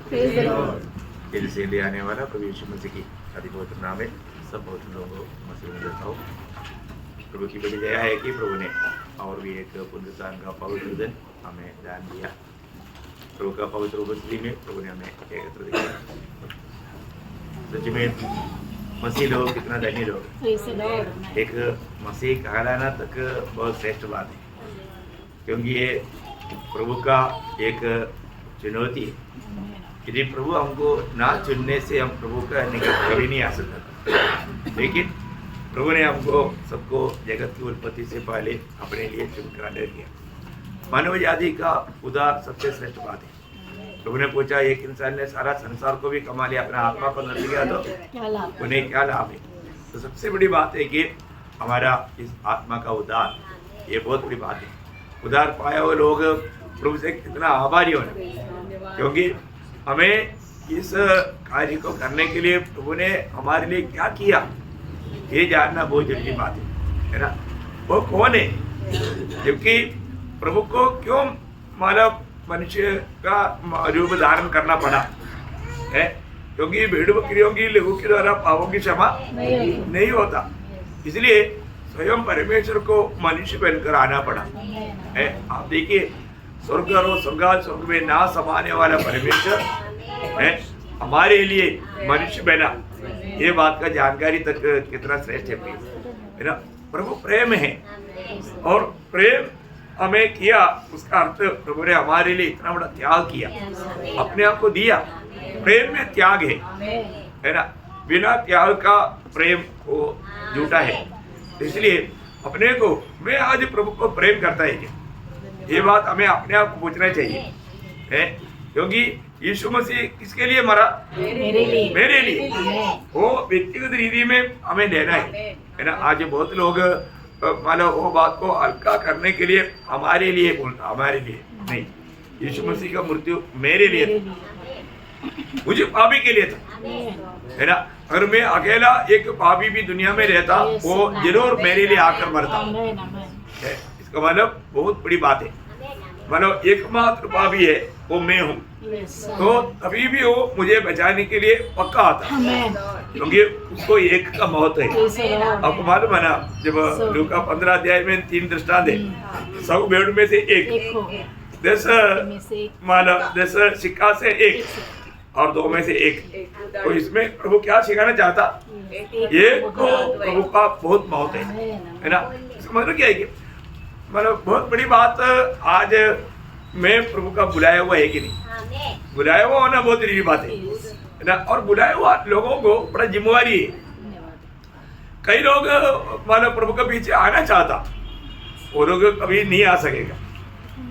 दिल से ले आने वाला प्रभु यीशु मसीह की अति पवित्र नाम है सब पवित्र लोगों को मसीह में देता हूँ। प्रभु की बड़ी दया है कि प्रभु ने और भी एक पुनरुत्थान का पवित्र दिन हमें दान दिया। प्रभु का पवित्र उपस्थिति में प्रभु ने हमें एकत्र किया। सच में मसीह लोग कितना धन्य लोग। एक मसीह कहलाना तक बहुत श्रेष्ठ बात है, क्योंकि ये प्रभु का एक चुनौती है। यदि प्रभु हमको ना चुनने से हम प्रभु का निकट कभी नहीं आ सकता, लेकिन प्रभु ने हमको सबको जगत की उत्पत्ति से पहले अपने लिए चुनकर किया। मानव जाति का उद्धार सबसे श्रेष्ठ बात है। प्रभु ने पूछा, एक इंसान ने सारा संसार को भी कमा लिया, अपना आत्मा को नष्ट किया तो उन्हें क्या लाभ है। तो सबसे बड़ी बात है कि हमारा इस आत्मा का उद्धार, ये बहुत बड़ी बात है। उद्धार पाया हुए लोग प्रभु से कितना आभारी होना, क्योंकि हमें इस कार्य को करने के लिए प्रभु ने हमारे लिए क्या किया ये जानना बहुत जरूरी बात है ना। वो कौन है, जबकि प्रभु को क्यों मानव मनुष्य का रूप धारण करना पड़ा है, क्योंकि भेड़ बकरियों की लहू के द्वारा पापों की क्षमा नहीं होता, इसलिए स्वयं परमेश्वर को मनुष्य बनकर आना पड़ा है। आप देखिए, स्वर्ग और स्वर्ग में ना समाने वाला परमेश्वर है हमारे लिए मनुष्य बना। ये बात का जानकारी तक कितना श्रेष्ठ है ना। प्रभु प्रेम है और प्रेम हमें किया, उसका अर्थ प्रभु ने हमारे लिए इतना बड़ा त्याग किया, अपने आप को दिया। प्रेम में त्याग है ना, बिना त्याग का प्रेम वो झूठा है। इसलिए अपने को, मैं आज प्रभु को प्रेम करता है क्या, ये बात हमें अपने आप को पूछना चाहिए है, क्योंकि यीशु मसीह किसके लिए मरा? मेरे लिए। वो व्यक्तिगत रीति में हमें लेना है ना। आज बहुत लोग मानो वो बात को हल्का करने के लिए हमारे लिए बोलता, हमारे लिए नहीं। यीशु मसीह का मृत्यु मेरे लिए, मुझे पापी के लिए था है ना। अगर मैं अकेला एक पापी भी दुनिया में रहता, वो जरूर मेरे लिए आकर मरता है। इसका मतलब बहुत बड़ी बात है। मतलब एकमात्र पापी है वो मैं हूँ, तो अभी भी वो मुझे बचाने के लिए पक्का आता है, क्योंकि उसको एक का मौत है। आपको मालूम है ना, जब लूका 15 अध्याय में 3 दृष्टांत है, 100 भेड़ में से एक, 10 सिक्का से एक और 2 में से एक। तो इसमें प्रभु क्या सिखाना चाहता, ये तो प्रभु का बहुत मौत है ना। इसका मतलब क्या है कि मतलब बहुत बड़ी बात, आज मैं प्रभु का बुलाया हुआ है कि नहीं, बुलाया हुआ होना बहुत बड़ी बात है ना। और बुलाया हुआ लोगों को बड़ा जिम्मेवारी है। कई लोग मानो प्रभु के पीछे आना चाहता, वो लोग कभी नहीं आ सकेगा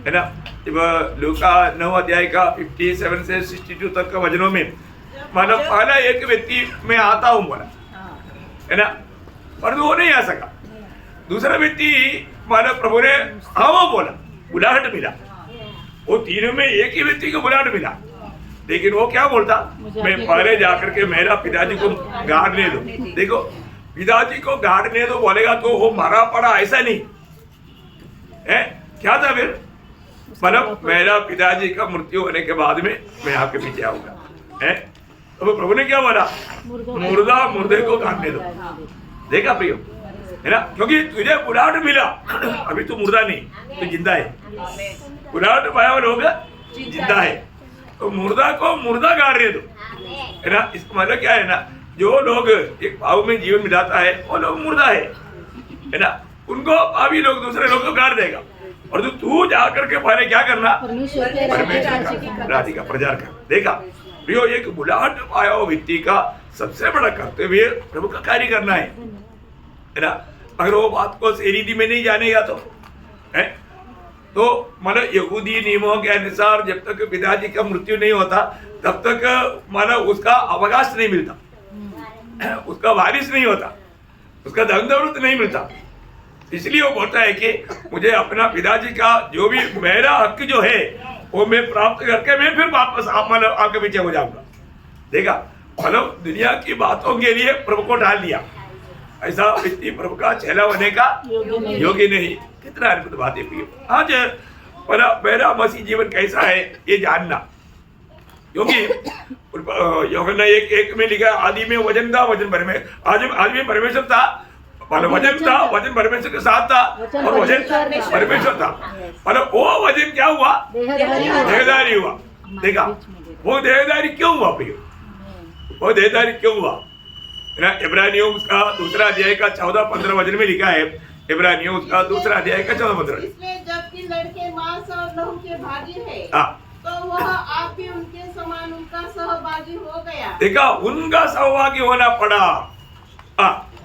है ना। जब लूका 9 अध्याय का 57 से 62 तक का वचनों में मानो पहला एक व्यक्ति मैं आता हूँ बोला है ना, पर वो नहीं आ सका। दूसरा व्यक्ति मानो प्रभु ने आओ बोला, बुलाहट मिला। वो तीनों में एक ही व्यक्ति को बुलाहट मिला, लेकिन वो क्या बोलता, मैं पहले जाकर के मेरा पिताजी को गाड़ने दो। देखो, पिताजी को गाड़ने दो बोलेगा तो वो मरा पड़ा ऐसा नहीं है। क्या था फिर, मतलब मेरा पिताजी का मृत्यु होने के बाद में मैं आपके पीछे आऊंगा है। तो प्रभु ने क्या बोला, मुर्दा मुर्दे को गाड़ने दो। देखा प्रियो है ना, क्योंकि तुझे बुलाहट मिला, अभी तो मुर्दा नहीं, तो जिंदा है। बुलाहट पाया हुआ लोग जिंदा है, तो मुर्दा को मुर्दा गाड़ने दो है ना। इसका मतलब क्या है ना, जो लोग एक भाव में जीवन मिलाता है वो लोग मुर्दा है ना। उनको अभी लोग दूसरे लोग को गाड़ देगा, और तो तू जाकर के पहले क्या करना, परमेश्वर राज्य का प्रचार कर। देखा प्रियो, एक बुलाहट पाया हुआ व्यक्ति का सबसे बड़ा कर्तव्य प्रभु का कार्य करना है ना। अगर वो बात को सही रीति में नहीं जानेगा तो है, तो मतलब यहूदी नियमों के अनुसार जब तक पिताजी का मृत्यु नहीं होता तब तक मानो उसका अवकाश नहीं मिलता, उसका वारिस नहीं होता, उसका धन दौलत नहीं मिलता। इसलिए वो बोलता है कि मुझे अपना पिताजी का जो भी मेरा हक जो है वो मैं प्राप्त करके मैं फिर वापस मतलब आपके पीछे हो जाऊंगा। देखा, मतलब दुनिया की बातों के लिए प्रभु को डाल दिया, ऐसा व्यक्ति प्रभु का चेला होने का योग्य नहीं। कितना अद्भुत बात है। आज मेरा मसीह जीवन कैसा है ये जानना, क्योंकि यूहन्ना 1:1 में लिखा आदि में वचन था, वचन आदि में परमेश्वर था, वचन था, वचन परमेश्वर के साथ था और वचन परमेश्वर था। मतलब वो वचन क्या हुआ? देहधारी हुआ। देखा वो देहधारी क्यों हुआ भैया? वो देहधारी क्यों हुआ? इब्रानियों का 2 अध्याय का 14-15 वचन में लिखा है। इब्रानियों का 2 अध्याय का 14-15। इसलिए जबकि लड़के मांस और लहू के भागी है, तो वह आप भी उनके समान उनका सहभागी हो गया। देखा उनका सहभागी होना पड़ा।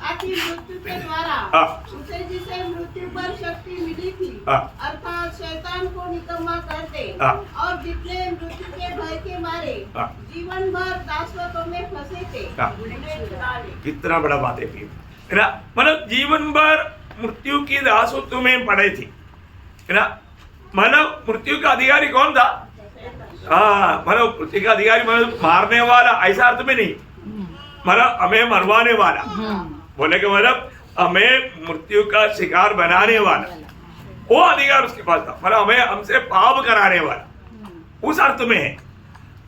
आखिर मृत्यु के द्वारा उसे जिसे मृत्यु पर शक्ति मिली थी, अर्थात शैतान को निकम्मा कर दे, और जितने मृत्यु के भय के मारे जीवन भर दासत्व में फंसे थे उन्हें छुड़ा ले। कितना बड़ा बात है ना? मतलब जीवन भर मृत्यु की दासत्व में पड़े थी, है ना? मतलब मृत्यु का अधिकारी कौन था? मतलब मृत्यु का अधिकारी मतलब मारने वाला, ऐसा अर्थ में नहीं, मतलब हमें मरवाने वाला, बोले कि मतलब हमें मृत्यु का शिकार बनाने वाला, वो अधिकार उसके पास था। मतलब हमें हमसे पाप कराने वाला, उस अर्थ में है।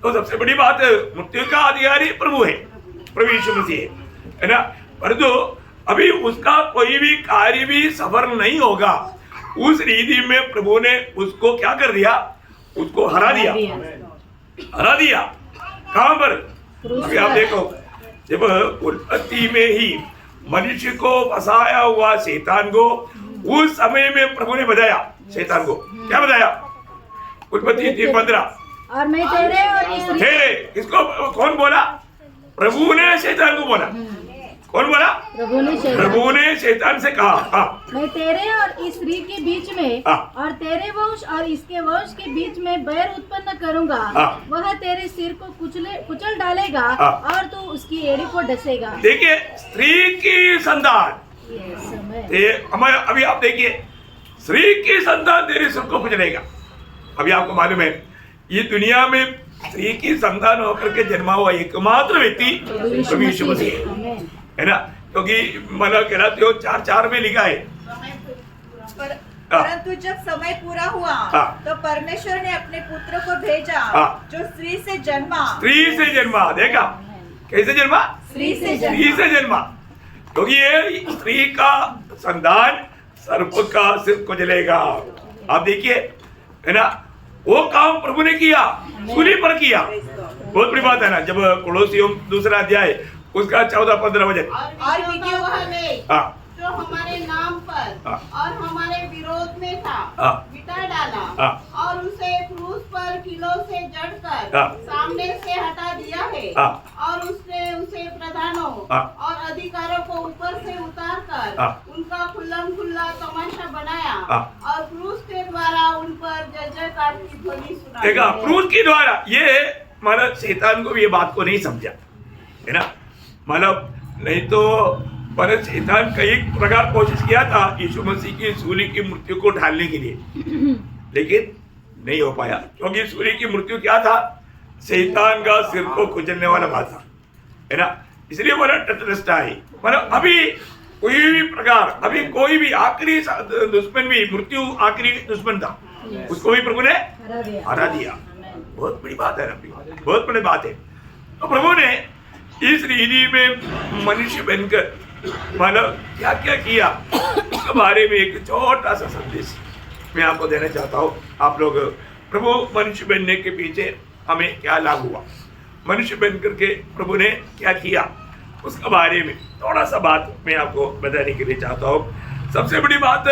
तो सबसे बड़ी बात है, मृत्यु का अधिकारी प्रभु है, प्रभु यीशु मसीह है ना? परंतु अभी उसका कोई भी कार्य भी सफल नहीं होगा। उस रीति में प्रभु ने उसको क्या कर दिया? उसको हरा दिया। हरा दिया कहां पर? अभी आप देखो, जब उत्पत्ति में ही मनुष्य को फंसाया हुआ शैतान को, उस समय में प्रभु ने बताया शैतान को, क्या बताया? उत्पत्ति 3:15 और मैं तेरे और इसको कौन बोला? प्रभु ने शैतान को बोला। कौन बोला? प्रभु ने शैतान से कहा, मैं तेरे और इस स्त्री के बीच में और तेरे वंश और इसके वंश के बीच में बैर उत्पन्न करूंगा। वह तेरे सिर को कुचल डालेगा और तू उसकी एड़ी को डसेगा। देखिए स्त्री की संतान, अभी आप देखिए, स्त्री की संतान तेरे सिर को कुचलेगा। अभी आपको मालूम है, ये दुनिया में स्त्री की संतान होकर के जन्मा हुआ एकमात्र व्यक्ति प्रभु यीशु मसीह है ना? क्योंकि मतलब गलातियों 4:4 में लिखा है, परंतु जब समय पूरा हुआ तो परमेश्वर ने अपने पुत्र को भेजा जो स्त्री से जन्मा। स्त्री से जन्मा, देखा कैसे जन्मा? स्त्री से जन्मा। क्योंकि ये स्त्री का संतान सर्प का सिर कुचलेगा। आप देखिए है ना, वो काम प्रभु ने किया, सूली पर किया। बहुत बड़ी बात है ना? जब कोलोसियों 2 अध्याय उसका 14-15 वचन, और वह ले जो हमारे नाम पर और हमारे विरोध में था मिटा डाला, और उसे क्रूस पर किलों से जड़कर सामने से हटा दिया है, और उसने उसे प्रधानों और अधिकारों को ऊपर से उतार कर उनका खुल्ला तमाशा बनाया, और क्रूस के द्वारा उन पर जय-जयकार की ध्वनि सुनाई। देखा, क्रूस के द्वारा। ये मतलब शैतान को भी ये बात को नहीं समझा, है ना? मतलब नहीं तो पर शैतान कई प्रकार कोशिश किया था यीशु मसीह की सूली की मृत्यु को ढालने के लिए, लेकिन नहीं हो पाया। क्योंकि सूली की मृत्यु क्या था? शैतान का सिर को कुचलने वाला बात था, है ना? इसलिए बोला तटस्थ है। मतलब अभी कोई भी प्रकार, अभी कोई भी आखिरी दुश्मन भी, मृत्यु आखिरी दुश्मन था, उसको भी प्रभु ने हरा दिया। बहुत बड़ी बात है ना, बहुत बड़ी बात है। तो प्रभु ने इस रीति में मनुष्य बनकर मतलब क्या क्या किया, उसके बारे में एक छोटा सा संदेश मैं आपको देना चाहता हूँ। आप लोग प्रभु मनुष्य बनने के पीछे हमें क्या लाभ हुआ, मनुष्य बन करके प्रभु ने क्या किया, उसके बारे में थोड़ा सा बात मैं आपको बताने के लिए चाहता हूँ। सबसे बड़ी बात,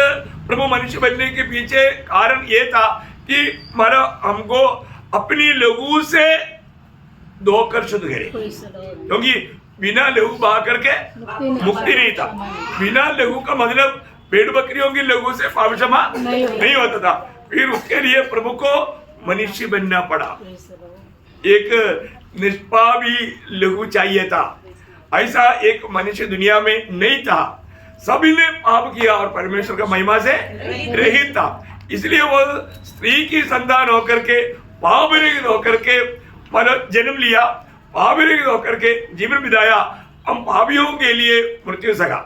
प्रभु मनुष्य बनने के पीछे कारण ये था कि मतलब हमको अपनी लहू से धोकर शुद्ध करे, क्योंकि बिना लहू बहा करके मुक्ति नहीं था। बिना लहू का मतलब भेड़ बकरियों की लहू से पाप क्षमा नहीं होता था। फिर उसके लिए प्रभु को मनुष्य बनना पड़ा, एक निष्पापी लहू चाहिए था। ऐसा एक मनुष्य दुनिया में नहीं था, सभी ने पाप किया और परमेश्वर का महिमा से रहित था। इसलिए वो स्त्री की संतान होकर के, पाप रहित होकर के मतलब जन्म लिया, पाप रहित होकर के जीवन बिताया। हम पापियों के लिए मृत्यु सगा,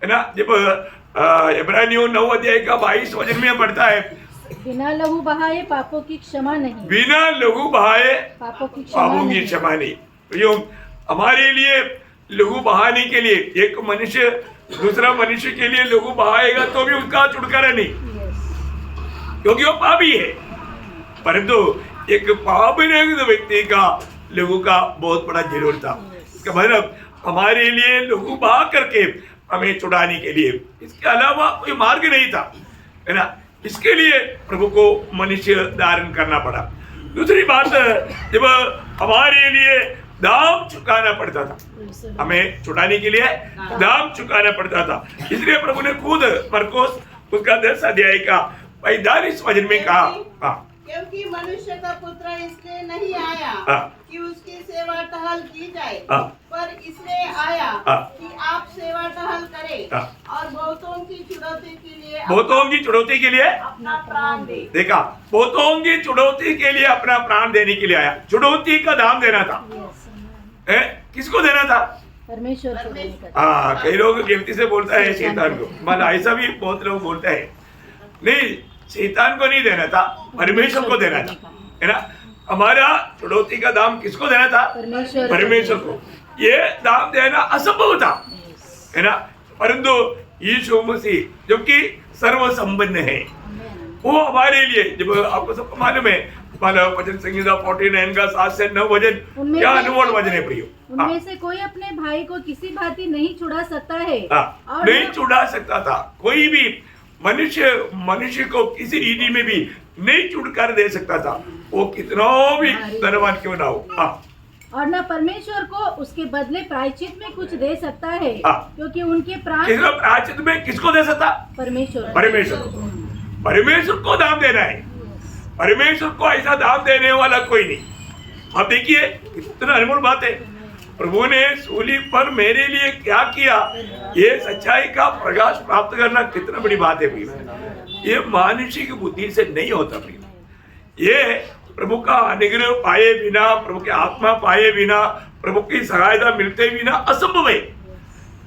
है ना? जब इब्रानियों 9 अध्याय का 22 वचन में पढ़ता है, बिना लहू बहाए पापों की क्षमा नहीं, बिना लहू बहाए पापों की क्षमा पापों की नहीं। क्षमा नहीं। तो हमारे लिए लहू बहाने के लिए एक मनुष्य दूसरा मनुष्य के लिए लहू बहाएगा तो भी उसका छुटकारा नहीं, क्योंकि वो पापी है। परंतु एक पापी व्यक्ति का लहू का बहुत बड़ा जरूर था। इसका मतलब हमारे लिए लहू बहा करके हमें छुड़ाने के लिए, इसके अलावा कोई मार्ग नहीं था, है ना। इसके लिए प्रभु को मनुष्य धारण करना पड़ा। दूसरी बात, जब हमारे लिए दाम चुकाना पड़ता था, हमें छुड़ाने के लिए दाम चुकाना पड़ता था, इसलिए प्रभु ने खुद मरकुस उसका 10 अध्याय का 45 वचन में कहा, क्योंकि मनुष्य का पुत्र इसलिए नहीं आया कि उसकी सेवा टहल की जाए, पर इसलिए आया कि आप सेवा टहल करें और बहुतों की चुड़ौती के लिए अपना प्राण दे। देखा, बहुतों की चुड़ौती के लिए अपना प्राण देने के लिए आया। चुड़ौती का दाम देना था। किसको देना था? परमेश्वर। कई लोग गिनती से बोलता है शैतान को, मतलब ऐसा भी बहुत लोग बोलते हैं। नहीं, शैतान को नहीं देना था, परमेश्वर को देना था, है ना। हमारा चुड़ौती का दाम किसको देना था? परमेश्वर को। ये दाम देना असंभव था, है ना। परंतु यीशु मसीह जो कि सर्व संपन्न है, वो हमारे लिए, जब आपको सबको मालूम है, मतलब वचन संहिता 49 का 7 से 9 वचन क्या अनमोल वचन है प्रियो। उनमें से कोई अपने भाई को किसी भांति नहीं छुड़ा सकता है, और नहीं छुड़ा सकता था। कोई भी मनुष्य को किसी रीति में भी नहीं छुटकारा दे सकता था, वो कितना भी धनवान क्यों ना हो। और न परमेश्वर को उसके बदले प्रायश्चित में कुछ दे सकता है, क्योंकि उनके प्राण प्रायश्चित में किसको दे सकता? परमेश्वर को दाम देना है। परमेश्वर को ऐसा दाम देने वाला कोई नहीं। अब देखिए कितना अनमोल बात है। प्रभु ने सूली पर मेरे लिए क्या किया, ये सच्चाई का प्रकाश प्राप्त करना कितना बड़ी बात है प्रिय। ये मानुषिक बुद्धि से नहीं होता प्रिय। ये प्रभु का अनुग्रह पाए बिना, प्रभु के आत्मा पाए बिना, प्रभु की सहायता मिलते बिना असंभव है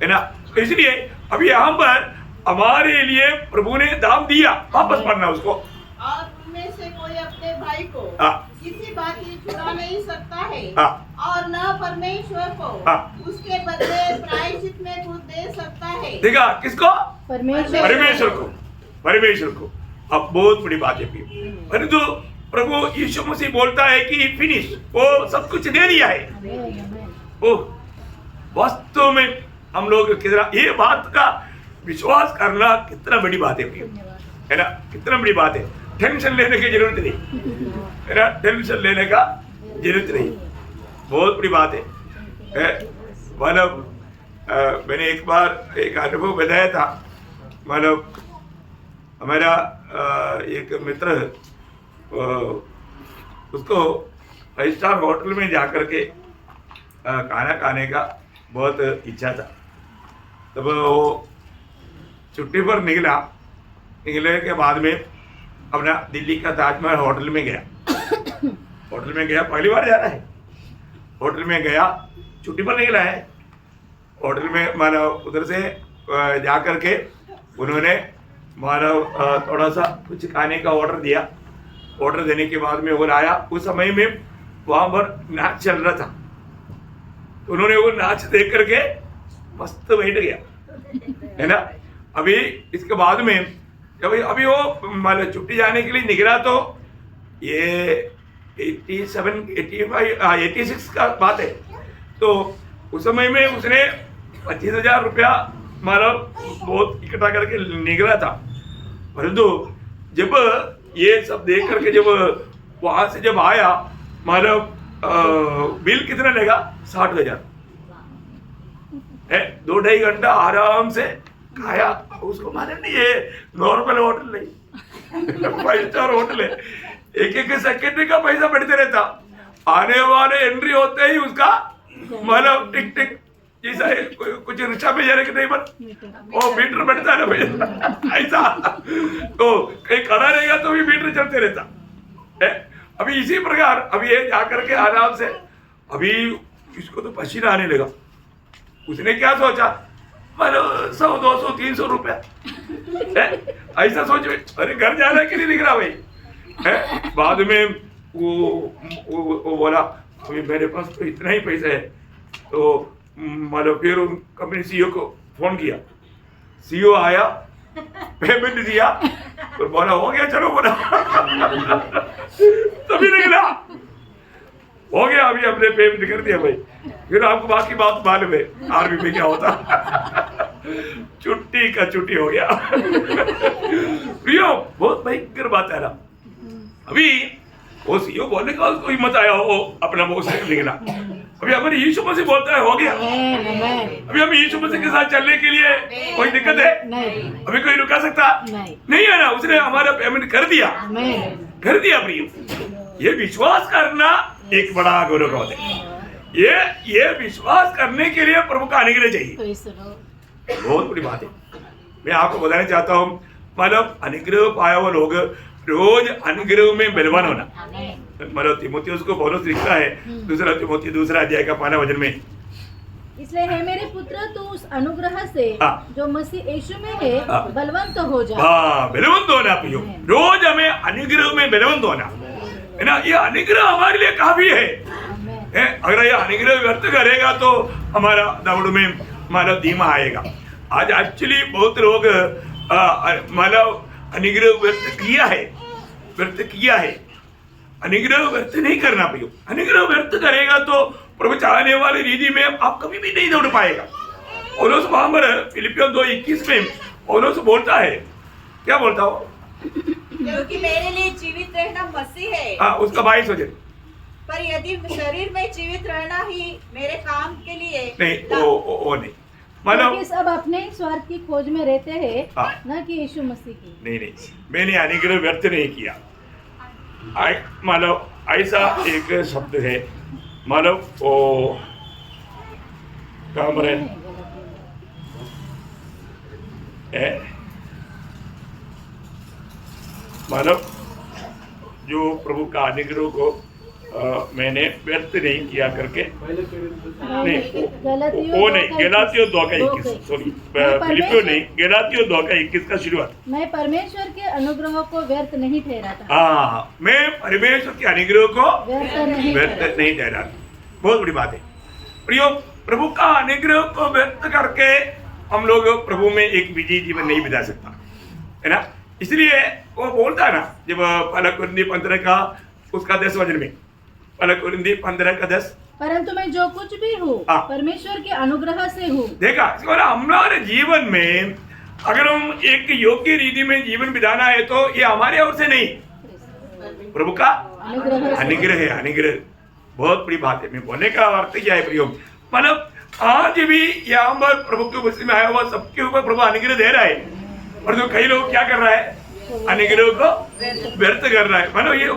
ना। तो इसलिए अभी यहाँ पर हमारे लिए प्रभु ने दाम दिया, वापस पढ़ना उसको। और उनमें से कोई अपने भाई को किसी बात की छुड़ा नहीं सकता है, और न परमेश्वर को उसके बदले प्रायश्चित में कुछ दे सकता है। देखा, किसको? परमेश्वर को। अब बहुत बड़ी बात है। परंतु प्रभु यीशु मसीह बोलता है कि फिनिश, वो सब कुछ दे दिया है। ओ वास्तव में हम लोग कितना ये बात का विश्वास करना कितना बड़ी बात है ना। कितना बड़ी बात है। टेंशन लेने की जरूरत नहीं, है ना। टेंशन लेने का जरूरत नहीं, बहुत बड़ी बात है। मतलब मैंने एक बार एक अनुभव बताया था। मतलब हमारा एक मित्र, उसको 5 स्टार होटल में जाकर के खाना खाने का बहुत इच्छा था। तब वो छुट्टी पर निकले के बाद में अपना दिल्ली का ताजमहल होटल में गया। पहली बार जा रहा है। होटल में गया, छुट्टी पर निकला है। होटल में मानो उधर से जा कर के उन्होंने मानो थोड़ा सा कुछ खाने का ऑर्डर दिया। ऑर्डर देने के बाद में वो आया। उस समय में वहाँ पर नाच चल रहा था। उन्होंने वो नाच देख करके मस्त बैठ गया, है ना। अभी इसके बाद में जब अभी वो मतलब छुट्टी जाने के लिए निकला, तो ये 86 का बात है। तो उस समय में उसने 25,000 रुपया मतलब बहुत इकट्ठा करके निकला था। परंतु जब ये सब देख करके जब वहां से जब आया, मतलब बिल कितना लेगा? 60,000 है। 2-2.5 घंटा आराम से खाया। उसको मालूम नहीं ये नॉर्मल होटल नहीं, 5 स्टार होटल है। एक सेकंड का पैसा बढ़ते रहता। आने वाले एंट्री होते ही उसका मतलब टिक टिक जैसा कुछ रिक्शा में जाने के नहीं बन, वो मीटर बढ़ता है ना भैया ऐसा। तो कहीं खड़ा रहेगा तो भी मीटर चलते रहता है। अभी इसी प्रकार अभी ये जाकर के आराम से, अभी इसको तो पसीना आने लगा। उसने क्या सोचा, मतलब 100, 200, 300 रुपया ऐसा सोच, अरे घर जाना के लिए दिख रहा भाई है। बाद में वो बोला अभी मेरे पास तो इतना ही पैसा है, तो मतलब फिर कंपनी सीईओ को फोन किया, सीईओ आया, पेमेंट दिया और बोला हो गया, चलो बोला तभी निकला, हो गया, अभी हमने पेमेंट कर दिया भाई। फिर आपको बाकी बात मालूम है आर्मी में क्या होता छुट्टी का छुट्टी हो गया प्रियो बहुत भयंकर बात है ना। अभी वो सीईओ बोलने का उसको हिम्मत आया हो अपना वो से निकला। अभी हमारे यीशु मसीह बोलता है हो गया। अभी हम यीशु मसीह के साथ चलने के लिए कोई दिक्कत है? अभी कोई रुका सकता नहीं है ना। उसने हमारा पेमेंट कर दिया, कर दिया प्रियो। ये विश्वास करना एक बड़ा गौरव का होता है। ये विश्वास करने के लिए प्रभु का अनुग्रह चाहिए, बहुत बड़ी बात है। मैं आपको बताना चाहता हूँ, मतलब अनुग्रह पाया हुआ लोग रोज अनुग्रह में बलवान होना। मतलब तीमुथियुस को पौलुस लिखता है दूसरा तीमुथियुस दूसरा अध्याय का 5 वचन में, इसलिए है मेरे पुत्र तू उस अनुग्रह से जो मसीह यीशु में है बलवंत हो जा। हाँ, बलवंत होना प्रियो, रोज हमें अनुग्रह में बलवंत होना है ना। ये अनुग्रह हमारे लिए काफी है। अगर ये अनुग्रह व्यर्थ करेगा तो हमारा दौड़ में मतलब धीमा आएगा। आज एक्चुअली बहुत लोग मतलब अनुग्रह व्यर्थ किया है। अनुग्रह व्यर्थ नहीं करना प्रियो। अनुग्रह व्यर्थ करेगा तो प्रभु चाहने वाली रीति में आप कभी भी नहीं दौड़ पाएगा। पौलुस वहां पर फिलिपियों 2:21 में पौलुस बोलता है, क्या बोलता हो? क्योंकि मेरे लिए जीवित रहना मसीह है। उसका 22 वचन। पर यदि शरीर में जीवित रहना ही मेरे काम के लिए नहीं, वो नहीं, मतलब सब अपने स्वार्थ की खोज में रहते हैं, न कि यीशु मसीह की। नहीं, मैंने अनुग्रह व्यर्थ नहीं किया। मतलब ऐसा एक शब्द है, मतलब वो काम है मतलब जो प्रभु का अनुग्रह को मैंने व्यर्थ नहीं किया करके, नहीं वो नहीं, गलातियों 2:21, सॉरी फिलिपियों नहीं, गलातियों 2:21 का शुरुआत। मैं परमेश्वर के अनुग्रह को व्यर्थ नहीं ठहराता। हाँ, मैं परमेश्वर के अनुग्रह को व्यर्थ नहीं ठहराता। बहुत बड़ी बात है प्रियो। प्रभु का अनुग्रह को व्यर्थ करके हम लोग प्रभु में एक विजयी जीवन नहीं बिता सकता है ना। इसलिए वो बोलता है ना, जब पहला कुरिन्थी 15 का उसका 10 वचन में, पहला कुरिन्थी 15 का 10, परंतु मैं जो कुछ भी हूँ परमेश्वर के अनुग्रह से हूँ। देखा, हमारे जीवन में अगर हम एक योग्य रीति में जीवन बिताना है तो ये हमारे ओर से नहीं, प्रभु का अनुग्रह है। अनुग्रह बहुत बड़ी बात है। मैं बोलने का अर्थ क्या है प्रियो, मतलब आज भी यहाँ पर प्रभु के वचन में आया हुआ सबके ऊपर प्रभु अनुग्रह दे रहा है, और जो कई लोग क्या कर रहा है, अनुग्रह को व्यर्थ कर रहा है। मतलब ये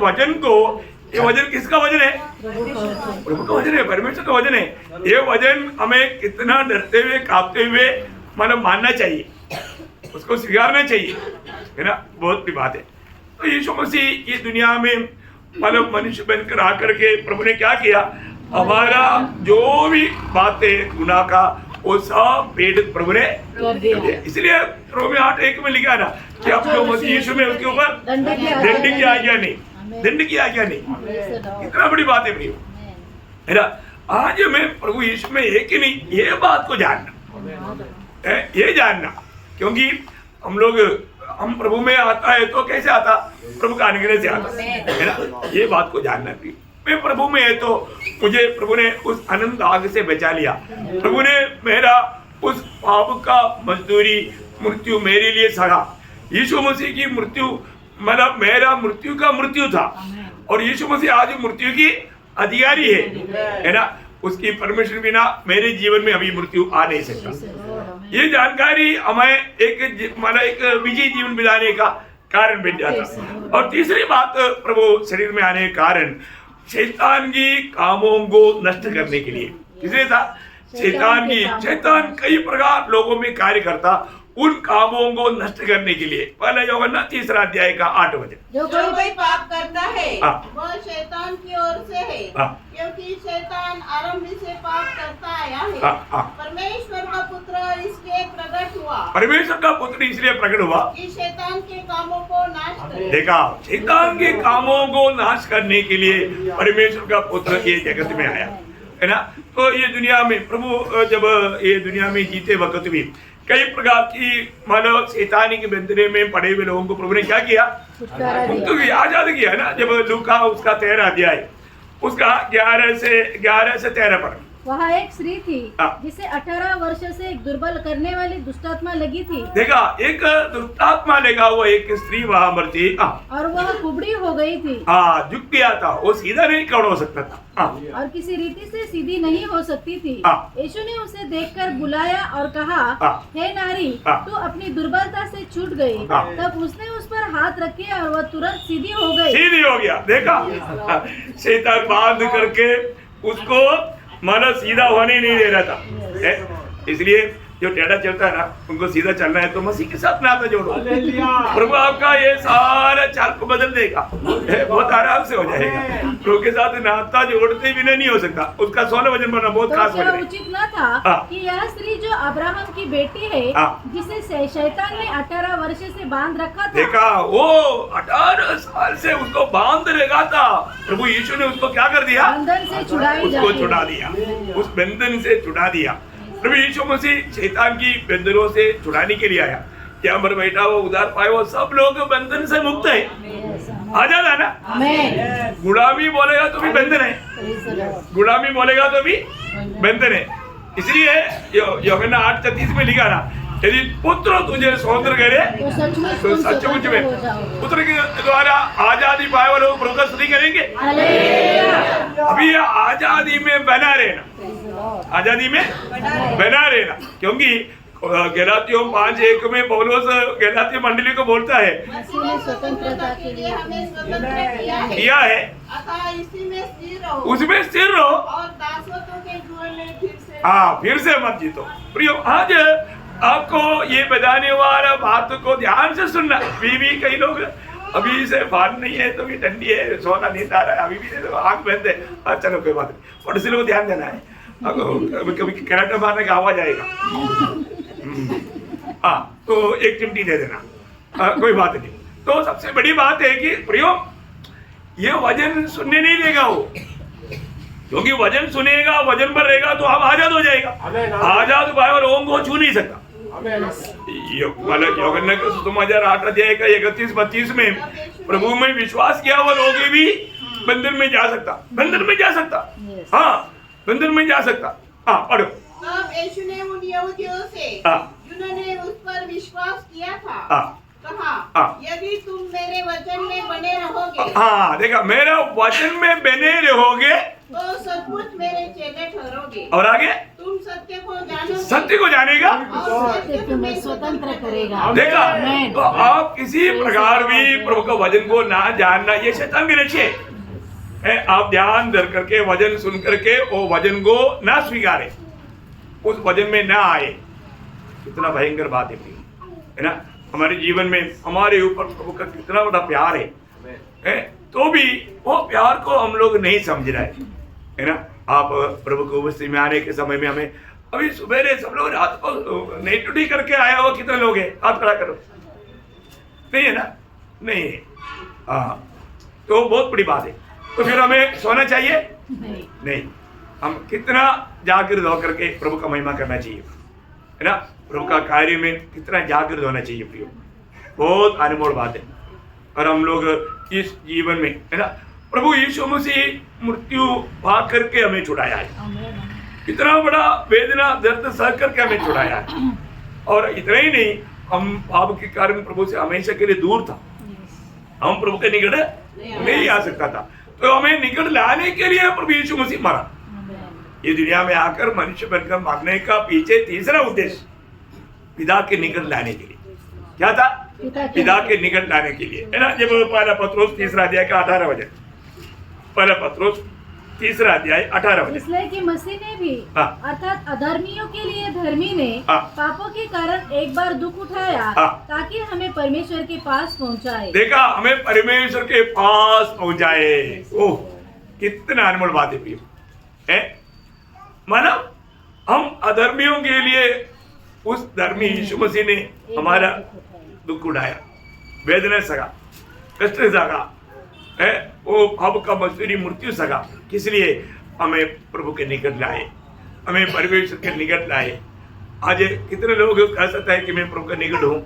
वचन किसका वचन है? प्रभु का वचन है, परमेश्वर का वचन है। ये वचन हमें कितना डरते हुए कांपते हुए मतलब मानना चाहिए, उसको स्वीकारना चाहिए, है ना। बहुत बड़ी बात है। तो यीशु मसीह ये दुनिया में मतलब मनुष्य बनकर आकर के प्रभु ने क्या किया, हमारा जो भी बातें गुनाह का वो सब पेड़ प्रभु ने कर दिया। इसलिए रोमी 8:1 में लिखा ना कि अब जो मसीह यीशु में उसके ऊपर दंड की आज्ञा नहीं, दंड की आज्ञा नहीं। इतना बड़ी बात है प्रियो, है ना। आज मैं प्रभु यीशु में एक ही नहीं, ये बात को जानना, ये जानना, क्योंकि हम प्रभु में आता है तो कैसे आता, प्रभु का अनुग्रह से आता है ना। ये बात को जानना प्रियो। मैं प्रभु में है तो मुझे प्रभु ने उस अनंत आग से बचा लिया। प्रभु ने मेरा उस पाप का मजदूरी मृत्यु मेरे लिए सहा। यीशु मसीह की मृत्यु मतलब मेरा मृत्यु का मृत्यु था, और यीशु मसीह आज मृत्यु की अधिकारी है ना। उसकी परमेश्वर बिना मेरे जीवन में अभी मृत्यु आ नहीं सकता। ये जानकारी हमें एक विजयी जीवन बिताने का कारण बन जाता। और तीसरी बात, प्रभु शरीर में आने के कारण शैतान की कामों को नष्ट करने के लिए। इसलिए था शैतान कई प्रकार लोगों में कार्य करता, उन कामों को नष्ट करने के लिए। पहले यूहन्ना 3 अध्याय का 8 वचन। जो जो कोई पाप करता है हाँ। वह शैतान की ओर से है, हाँ। क्योंकि शैतान आरंभ से पाप करता आया है। हाँ, हाँ। परमेश्वर का पुत्र इसलिए प्रकट हुआ परमेश्वर का पुत्र इसलिए प्रकट हुआ कि शैतान के कामों को नाश करे। देखा, शैतान के कामों को नाश करने के लिए परमेश्वर का पुत्र ये जगत में आया, है ना। तो ये दुनिया में प्रभु जब ये दुनिया में जीते वक्त भी कई प्रकार की मानो शैतानी के बंधने में पड़े हुए लोगों को प्रभु ने क्या किया, छुटकारा दिया। मुक्त किया, आजाद किया ना। जब लूका उसका 13 अध्याय उसका 11 से 13 पर वहाँ एक स्त्री थी हाँ। जिसे 18 वर्ष से एक दुर्बल करने वाली दुष्टात्मा लगी थी देखा, एक दुष्टात्मा लेगा हुआ एक स्त्री वहां पर थी। और वह कुबड़ी हो गई थी झुक गया था, वो सीधा नहीं खड़ा हो सकता था। और किसी रीति से सीधी नहीं हो सकती थी। हाँ। यीशु ने उसे देखकर बुलाया और कहा, हाँ। हे नारी, हाँ। तू अपनी दुर्बलता से छूट गई। हाँ। तब उसने उस पर हाथ रखे और वह तुरंत सीधी हो गई। सीधी हो गया। देखा, शैतान बांध करके उसको मानो सीधा होने नहीं दे रहा था, है? इसलिए जो टेढ़ा चलता है ना, उनको सीधा चलना है तो मसीह के साथ नाता जोड़ो। प्रभु आपका ये सारा चाल को बदल देगा, बहुत आराम से हो जाएगा। प्रभु के साथ नाता जोड़ते बिना नहीं हो सकता। उसका 16 वचन बनना बहुत तो खास क्या वचन है। उचित न था हाँ। कि यह स्त्री जो अब्राहम की बेटी है, हाँ। जिसे शैतान ने 18 वर्ष से बांध रखा था, देखा, वो 18 साल से उसको बांध रखा था, प्रभु यीशु ने उसको क्या कर दिया, बंधन से छुड़ाई उसको जाती छुड़ा है। दिया, उस बंधन से छुड़ा दिया। प्रभु यीशु मसीह शैतान की बंधनों से छुड़ाने के लिए आया। क्या पर बैठा वो उधार पाए वो सब लोग बंधन से मुक्त है, आजाद है ना। आमीन। गुलामी बोलेगा तो भी बंधन है, गुलामी बोलेगा तो भी बंधन है। इसलिए यूहन्ना 8:33 में लिखा ना, यदि पुत्र तुझे स्वतंत्र करे तो सचमुच तो तुम सचमुच स्वतंत्र में हो जाओगे। पुत्र के द्वारा आजादी पाए वाले लोग प्रभु का स्तुति करेंगे। हालेलुया। अभी आजादी में बना रहना, आजादी में बना रहना, क्योंकि गलातियों 5:1 में पौलुस गलाती मंडली को बोलता है, मसीह ने स्वतंत्रता के लिए हमें स्वतंत्र किया है, अतः इसी में स्थिर रहो उसमें स्थिर रहो, और दासत्व के जुए में फिर से मत जीतो। प्रियो, आज आपको ये बताने वाला बात को ध्यान से सुनना। बीवी कई लोग अभी से बात नहीं है तो भी ठंडी है, सोना नहीं आ रहा है, अभी भी तो आंख बंद है, चलो कोई बात नहीं, और इसलिए ध्यान देना है। कभी कभी कराटे मारने का आवाज आएगा, तो एक चिमटी दे देना, कोई बात नहीं। तो सबसे बड़ी बात है कि प्रियो, ये वजन सुनने नहीं देगा वो, क्योंकि वजन सुनेगा, वजन पर रहेगा तो आप आजाद हो जाएगा। आजाद भाई और लोगों को छू नहीं सकता। यूहन्ना के सुसमाचार 8 अध्याय का 31-32 में प्रभु में विश्वास किया हुआ लोग भी बंधन में जा सकता, बंधन में जा सकता, हाँ बंधन में जा सकता। पढ़ो। तब यीशु ने उन यहूदियों से जिन्होंने उस पर विश्वास किया था कहा, यदि तुम मेरे वचन में बने रहोगे, देखा, मेरा वचन में बने रहोगे तो सचमुच मेरे चेले ठहरोगे, और आगे तुम सत्य को जानोगे, सत्य को जानेगा, और सत्य तुम्हें स्वतंत्र करेगा। देखा। आमीन। तो आप किसी प्रकार भी प्रभु का वचन को ना जानना, ये शैतान के लक्ष्य है। आप ध्यान धर करके वचन सुन करके वो वचन को ना स्वीकारे, उस वचन में ना आए, कितना भयंकर बात है ना। हमारे जीवन में हमारे ऊपर प्रभु का कितना बड़ा प्यार है, तो भी वो प्यार को हम लोग नहीं समझ रहे है ना। आप प्रभु को उपस्थिति में आने के समय में हमें अभी सुबह सब लोग रात को नहीं टूटी करके आया हुआ कितने लोग हैं, हाथ खड़ा करो, नहीं है ना, नहीं है। तो बहुत बड़ी बात है। तो फिर हमें सोना चाहिए नहीं, हम कितना जागृत होकर के प्रभु का महिमा करना चाहिए, है ना। प्रभु का कार्य में कितना जागृत होना चाहिए प्रियो, बहुत अनमोल बात है। और हम लोग इस जीवन में, है ना, प्रभु यीशु मसीह मृत्यु भाग करके हमें छुड़ाया है, कितना बड़ा वेदना दर्द सह करके हमें छुड़ाया है। और इतना ही नहीं, हम पाप के कारण प्रभु से हमेशा के लिए दूर था, हम प्रभु के निकट नहीं आ सकता था, तो हमें निकट लाने के लिए प्रभु यीशु मसीह मरा। ये दुनिया में आकर मनुष्य बनकर मरने का पीछे तीसरा उद्देश्य पिता के निकट लाने के लिए क्या था, पिता के निकट लाने के लिए, है ना। जब पहला पत्रोस 3 अध्याय का 18 वचन, पहला पत्रोस 3 अध्याय 18 वचन। इसलिए कि मसीह ने भी हाँ। अर्थात अधर्मियों के लिए धर्मी ने हाँ। पापों के कारण एक बार दुख उठाया हाँ। ताकि हमें परमेश्वर के पास पहुंचाए। देखा, हमें परमेश्वर के पास पहुंचाए। ओह, कितना अनमोल बात है है। माना हम अधर्मियों के लिए उस धर्मी यीशु मसीह ने हमारा दुख उठाया, वेदना सगा, कष्ट सगा, है वो पाप का मजदूरी मृत्यु सगा। किस लिए? हमें प्रभु के निकट लाए, हमें परमेश्वर के निकट लाए। आज कितने लोग कह सकते हैं कि मैं प्रभु का निकट हूँ,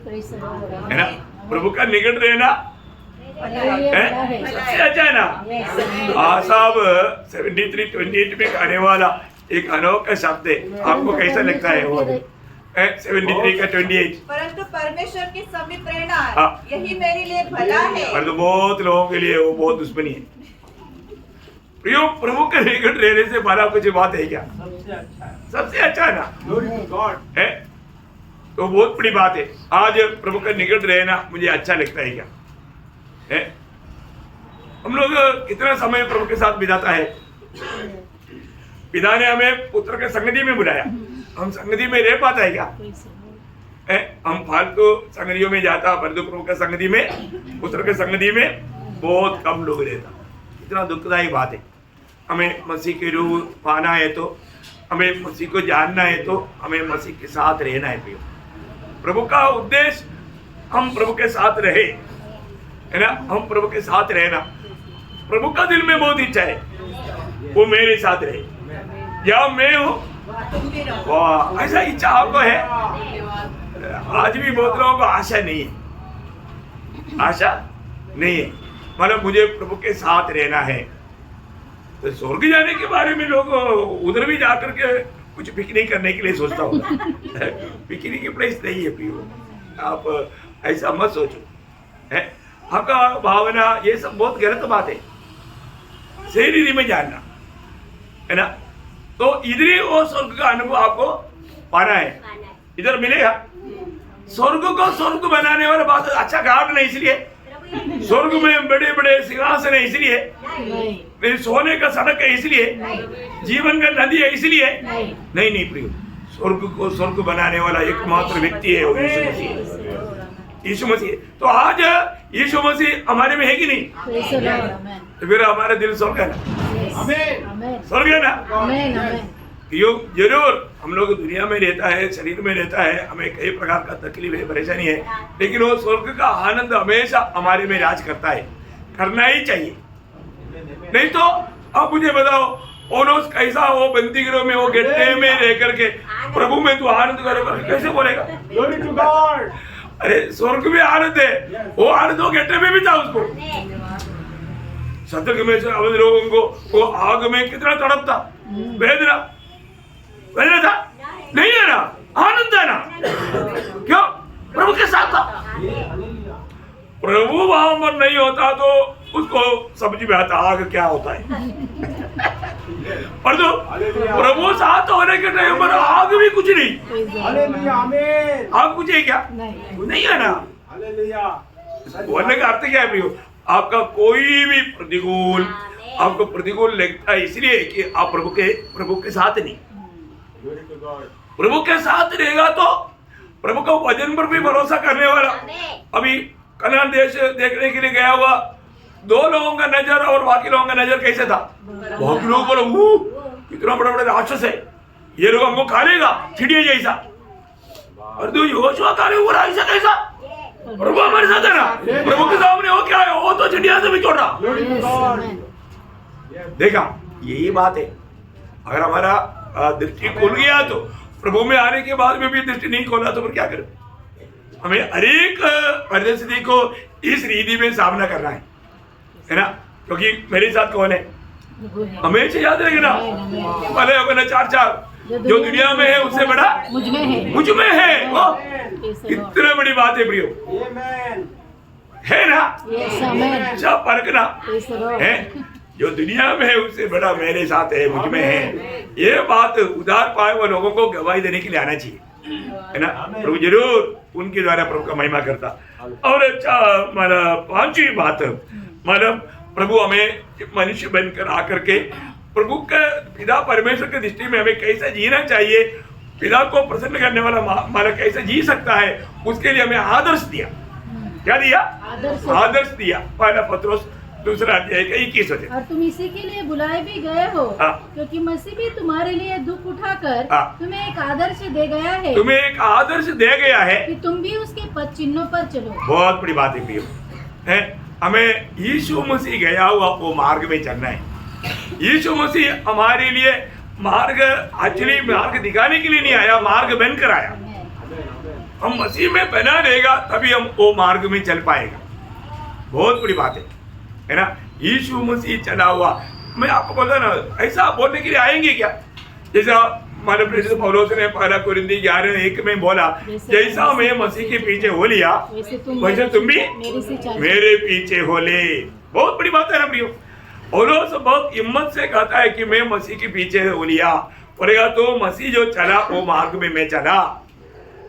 है ना? प्रभु का निकट रहना सबसे अच्छा है ना। साहब 73:28 में कहने वाला एक अनोखा शब्द है, आपको कैसा लगता है वो? 73 का 28। परंतु परमेश्वर के समीप रहना हाँ। यही मेरे लिए भला है। परंतु बहुत लोगों के लिए वो बहुत दुश्मनी है। प्रियो, प्रभु के निकट रहने से भला कुछ बात है क्या? सबसे अच्छा है ना, है तो बहुत बड़ी बात है। आज प्रभु के निकट रहना मुझे अच्छा लगता है क्या? है हम लोग कितना समय प्रभु के साथ बिताता है। पिता ने हमें पुत्र के संगति में बुलाया, हम संगति में रह पाता है क्या? हम फालतू संगतियों में जाता, परंतु प्रभु के संगति में, पुत्र के संगति में बहुत कम लोग रहता। इतना दुखदायी बात है। हमें मसीह के रूह पाना है तो, हमें मसीह को जानना है तो, हमें मसीह के साथ रहना है। प्रियो, प्रभु का उद्देश्य हम प्रभु के साथ रहे, है ना? हम प्रभु के साथ रहना, प्रभु का दिल में बहुत इच्छा है वो मेरे साथ रहे या मैं हूँ। वाह, ऐसा इच्छा आपको है? आज भी बहुत लोगों को आशा नहीं है, आशा नहीं है। मतलब मुझे प्रभु के साथ रहना है। तो स्वर्ग जाने के बारे में लोग उधर भी जाकर के कुछ पिकनिक करने के लिए सोचता होगा। पिकनिक की प्लेस नहीं है प्रियो, आप ऐसा मत सोचो, है आपका भावना ये सब बहुत गलत बात है। शरीर में जानना, है ना? तो इधर ही वो स्वर्ग का अनुभव आपको पाना है, इधर मिलेगा। स्वर्ग को स्वर्ग बनाने वाला बात अच्छा गार्डन है, इसलिए स्वर्ग में बड़े बड़े सिंहासन है, इसलिए नहीं सोने का सड़क है, इसलिए जीवन का नदी है, इसलिए नहीं नहीं प्रियो, स्वर्ग को स्वर्ग बनाने वाला एकमात्र व्यक्ति है वो यीशु मसीह। यीशु मसीह तो आज यीशु मसीह हमारे में है कि नहीं? तो फिर हमारा दिल स्वर्ग है ना, स्वर्ग है ना। जरूर हम लोग दुनिया में रहता है, शरीर में रहता है, हमें कई प्रकार का तकलीफ है, परेशानी है, लेकिन वो स्वर्ग का आनंद हमेशा हमारे में राज करता है, करना ही चाहिए। नहीं तो अब मुझे बताओ, ओनोस कैसा वो बंदी गृह में वो गड्ढे में रह करके प्रभु में तू आनंद करेगा, कैसे बोलेगा? अरे स्वर्ग में आनंद है, वो आनंद वो गड्ढे में भी था उसको। शत्रु में से अवध लोगों को वो आग में कितना तड़प था, वेदना था नहीं है ना, आनंद है ना। क्यों? प्रभु के साथ था। प्रभु वहां पर नहीं होता तो उसको समझ में आता आग क्या होता है। पर तो प्रभु साथ होने के टाइम पर आग भी कुछ नहीं। आग कुछ है क्या? नहीं है ना। बोलने का अर्थ क्या है प्रियो? आपका कोई भी प्रतिकूल आपको प्रतिकूल लगता है इसलिए कि आप प्रभु के साथ नहीं। प्रभु के साथ रहेगा तो प्रभु का वचन पर भी भरोसा करने वाला। अभी कनान देश देखने के लिए गया हुआ 2 लोगों का नजर और बाकी लोगों का नजर कैसे था? बाकी लोग बोला कितना बड़ा बड़ा राक्षस है, ये लोग हमको खा लेगा चिड़िया जैसा। और तो योशुआ खा ले बोला ऐसा कैसा? प्रभु हमारे साथ है ना। प्रभु के सामने वो क्या है? वो तो चिड़िया से भी छोटा। देखा, यही बात है। अगर हमारा दृष्टि खुल गया तो प्रभु में आने के बाद में भी दृष्टि नहीं खोला तो फिर क्या करें? हमें अनेक परिस्थिति को इस रीति में सामना करना है ना। क्योंकि मेरे साथ कौन है? हमेशा याद रखना, भले होगा ना 4 जो दुनिया में है उससे बड़ा मुझ में है। वो कितनी बड़ी बात है प्रियो, है ना? अच्छा परखना है, जो दुनिया में है उससे बड़ा मेरे साथ है, मुझ में है। ये बात उधार पाए हुए लोगों को गवाही देने के लिए आना चाहिए, है ना। प्रभु जरूर उनके द्वारा प्रभु का महिमा करता। और अच्छा मतलब 5वीं बात, मतलब प्रभु हमें मनुष्य बनकर आकर के प्रभु के पिता परमेश्वर की दृष्टि में हमें कैसे जीना चाहिए, पिता को प्रसन्न करने वाला हमारा कैसे जी सकता है, उसके लिए हमें आदर्श दिया। क्या दिया? आदर्श दिया। पहला पत्रोस 2:21। और तुम इसी के लिए बुलाए भी गए हो, क्योंकि मसीह भी तुम्हारे लिए दुख उठाकर तुम्हें एक आदर्श दे गया है। तुम्हें एक आदर्श दे गया है कि तुम भी उसके पद चिन्हों पर चलो। बहुत बड़ी बात है प्रियो, है हमें यीशु मसीह गया हुआ वो मार्ग में चलना है। यीशु मसीह हमारे लिए मार्ग एक्चुअली मार्ग दिखाने के लिए नहीं आया, मार्ग बनकर आया। हम मसीह में बना रहेगा तभी हम वो मार्ग में चल पाएगा। बहुत बड़ी बात है ना। यीशु मसीह चला हुआ, मैं आपको बोलता ना, ऐसा बोलने के लिए आएंगे क्या? जैसा हमारे प्रेरित पौलुस ने पहला कोरिन्थी 11:1 में बोला, जैसा मैं मसीह के पीछे हो लिया वैसे तुम भी मेरे पीछे हो ले। बहुत बड़ी बात है ना प्रियो। पौलुस बहुत हिम्मत से कहता है कि मैं मसीह के पीछे हो लिया, बोलेगा तो मसीह जो चला वो मार्ग में मैं चला।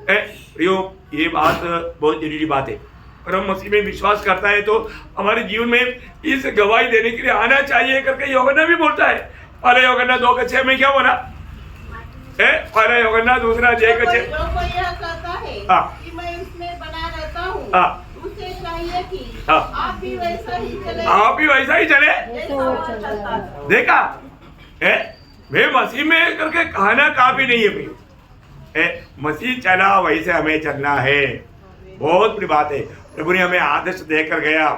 प्रियो, ये बात बहुत जरूरी बात है। और हम मसीह में विश्वास करता है तो हमारे जीवन में इस गवाही देने के लिए आना चाहिए करके यूहन्ना भी बोलता है। पहले यूहन्ना 2:6 में क्या बोला? पहले यूहन्ना 2:6। जो कोई यह कहता है कि मैं उसमें बना रहता हूँ, उसे चाहिए कि आप भी वैसा ही चले। आप भी वैसा ही चले। देखा मैं मसीह में करके कहना काफी नहीं है भाई, मसीह चला वैसे हमें चलना है। बहुत बड़ी बात है। प्रभु ने हमें आदर्श देकर गया।